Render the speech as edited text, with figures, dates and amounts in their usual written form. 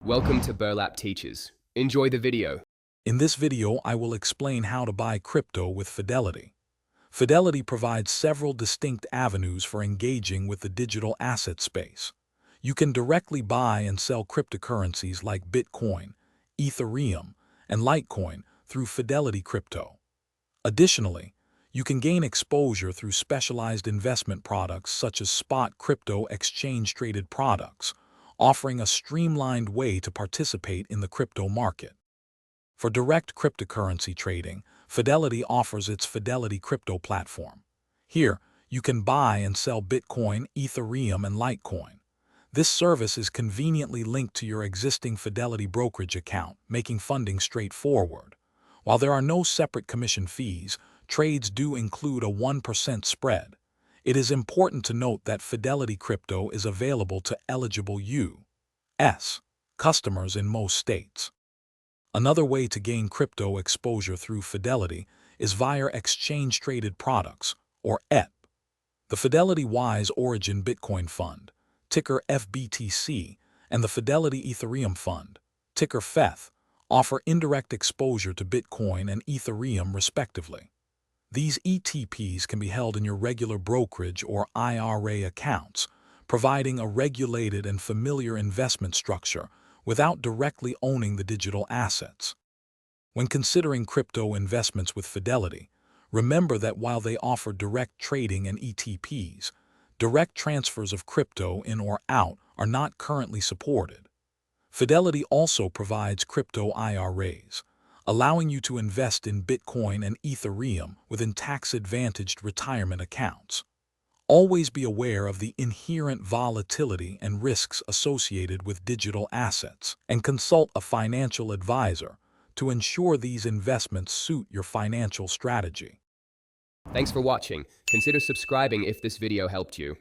Welcome to Burlap Teachers. Enjoy the video. In this video, I will explain how to buy crypto with Fidelity. Fidelity provides several distinct avenues for engaging with the digital asset space. You can directly buy and sell cryptocurrencies like Bitcoin, Ethereum, and Litecoin through Fidelity Crypto. Additionally, you can gain exposure through specialized investment products such as spot crypto exchange-traded products, offering a streamlined way to participate in the crypto market. For direct cryptocurrency trading, Fidelity offers its Fidelity Crypto platform. Here, you can buy and sell Bitcoin, Ethereum, and Litecoin. This service is conveniently linked to your existing Fidelity brokerage account, making funding straightforward. While there are no separate commission fees, trades do include a 1% spread. It is important to note that Fidelity Crypto is available to eligible U.S. customers in most states. Another way to gain crypto exposure through Fidelity is via exchange-traded products, or EP. The Fidelity Wise Origin Bitcoin Fund, ticker FBTC, and the Fidelity Ethereum Fund, ticker FETH, offer indirect exposure to Bitcoin and Ethereum respectively. These ETPs can be held in your regular brokerage or IRA accounts, providing a regulated and familiar investment structure without directly owning the digital assets. When considering crypto investments with Fidelity, remember that while they offer direct trading and ETPs, direct transfers of crypto in or out are not currently supported. Fidelity also provides crypto IRAs, allowing you to invest in Bitcoin and Ethereum within tax-advantaged retirement accounts. Always be aware of the inherent volatility and risks associated with digital assets, and consult a financial advisor to ensure these investments suit your financial strategy. Thanks for watching. Consider subscribing if this video helped you.